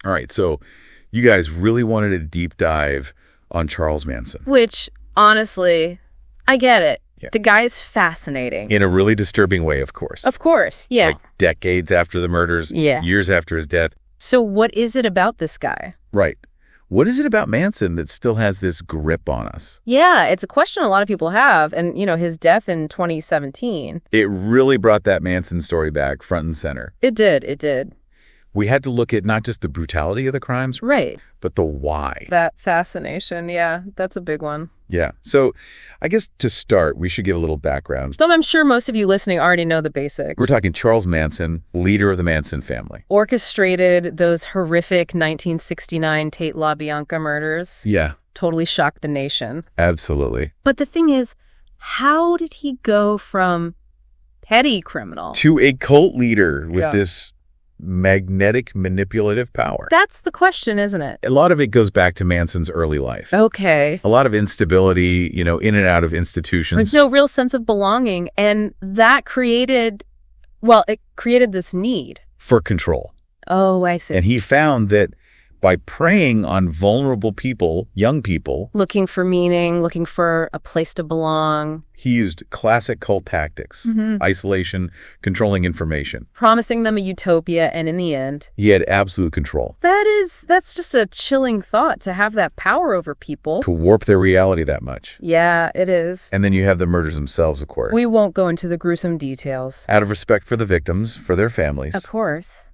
All right, so you guys really wanted a deep dive on Charles Manson. Which, honestly, I get it. Yeah. The guy is fascinating. In a really disturbing way, of course. Of course, yeah. Like decades after the murders, years after his death. So what is it about this guy? Right. What is it about Manson that still has this grip on us? Yeah, it's a question a lot of people have. And, his death in 2017. It really brought that Manson story back front and center. It did. We had to look at not just the brutality of the crimes, right, but the why. That fascination, yeah, that's a big one. Yeah. So I guess to start, we should give a little background. So I'm sure most of you listening already know the basics. We're talking Charles Manson, leader of the Manson family. Orchestrated those horrific 1969 Tate LaBianca murders. Yeah. Totally shocked the nation. Absolutely. But the thing is, how did he go from petty criminal to a cult leader with this magnetic manipulative power? That's the question, isn't it? A lot of it goes back to Manson's early life. Okay. A lot of instability, in and out of institutions. There's no real sense of belonging, and that created this need for control. Oh, I see. And he found that by preying on vulnerable people, young people, looking for meaning, looking for a place to belong, he used classic cult tactics, isolation, controlling information, promising them a utopia, and in the end, he had absolute control. That's just a chilling thought, to have that power over people. To warp their reality that much. Yeah, it is. And then you have the murders themselves, of course. We won't go into the gruesome details. Out of respect for the victims, for their families. Of course.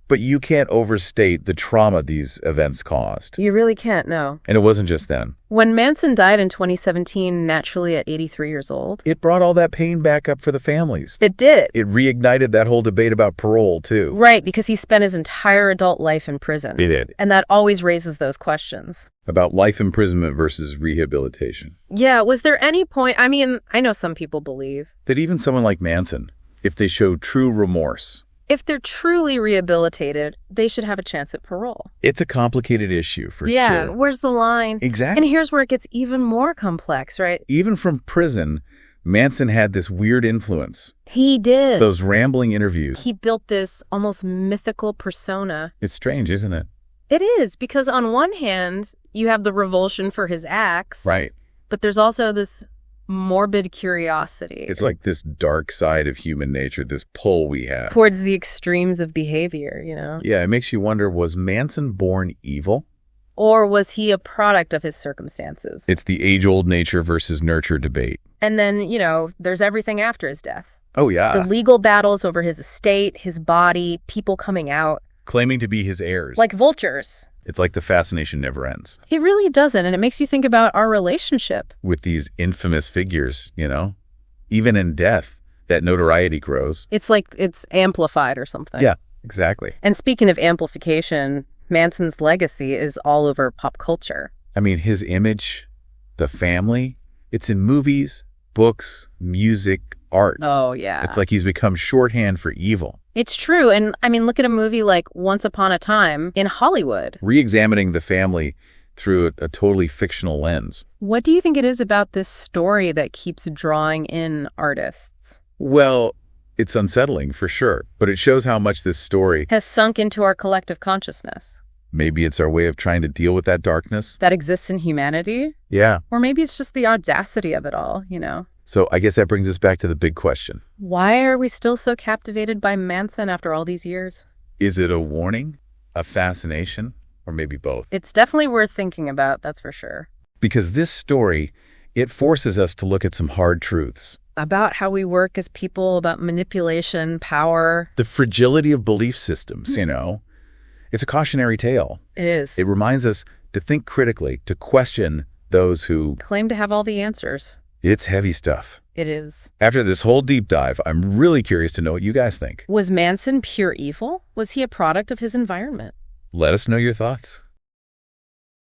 But you can't overstate the trauma these events caused. You really can't, no. And it wasn't just then. When Manson died in 2017, naturally at 83 years old, it brought all that pain back up for the families. It did. It reignited that whole debate about parole, too. Right, because he spent his entire adult life in prison. He did. And that always raises those questions. About life imprisonment versus rehabilitation. Yeah, was there any point, I know some people believe that even someone like Manson, if they show true remorse, if they're truly rehabilitated, they should have a chance at parole. It's a complicated issue, for sure. Yeah, where's the line? Exactly. And here's where it gets even more complex, right? Even from prison, Manson had this weird influence. He did. Those rambling interviews. He built this almost mythical persona. It's strange, isn't it? It is, because on one hand, you have the revulsion for his acts. Right. But there's also this morbid curiosity. It's like this dark side of human nature, this pull we have. Towards the extremes of behavior, Yeah, it makes you wonder, was Manson born evil? Or was he a product of his circumstances? It's the age-old nature versus nurture debate. And then, there's everything after his death. Oh, yeah. The legal battles over his estate, his body, people coming out. Claiming to be his heirs. Like vultures. It's like the fascination never ends. It really doesn't, and it makes you think about our relationship. With these infamous figures, Even in death, that notoriety grows. It's like it's amplified or something. Yeah, exactly. And speaking of amplification, Manson's legacy is all over pop culture. His image, the family, it's in movies, books, music, art. Oh, yeah. It's like he's become shorthand for evil. It's true. And look at a movie like Once Upon a Time in Hollywood. Re-examining the family through a totally fictional lens. What do you think it is about this story that keeps drawing in artists? Well, it's unsettling for sure, but it shows how much this story has sunk into our collective consciousness. Maybe it's our way of trying to deal with that darkness that exists in humanity. Yeah. Or maybe it's just the audacity of it all, So I guess that brings us back to the big question. Why are we still so captivated by Manson after all these years? Is it a warning, a fascination, or maybe both? It's definitely worth thinking about, that's for sure. Because this story, it forces us to look at some hard truths. About how we work as people, about manipulation, power. The fragility of belief systems, It's a cautionary tale. It is. It reminds us to think critically, to question those who claim to have all the answers. It's heavy stuff. It is. After this whole deep dive, I'm really curious to know what you guys think. Was Manson pure evil? Was he a product of his environment? Let us know your thoughts.